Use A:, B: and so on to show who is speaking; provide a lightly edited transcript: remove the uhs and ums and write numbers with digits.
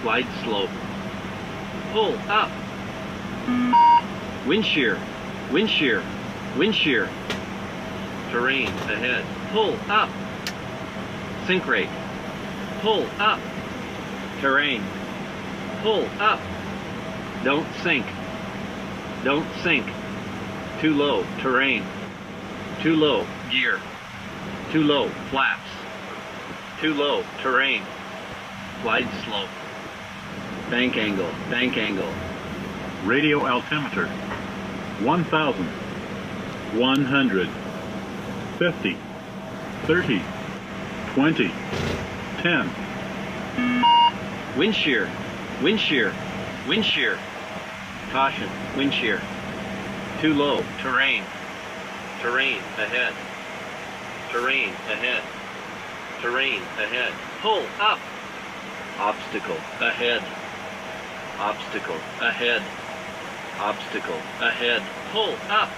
A: Glide slope. Pull up. Wind shear. Wind shear. Wind shear. Terrain ahead. Pull up. Sink rate. Pull up. Terrain. Pull up. Don't sink. Don't sink. Too low. Terrain. Too low. Gear. Too low. Flaps. Too low. Terrain. Glide slope. Bank angle. Bank angle.
B: Radio altimeter. 1,000. 100. 50. 30. 20. 10.
A: Wind shear. Wind shear. Wind shear. Caution. Wind shear. Too low. Terrain. Terrain ahead. Terrain ahead. Terrain ahead. Pull up. Obstacle ahead. Obstacle ahead. Obstacle ahead. Pull up.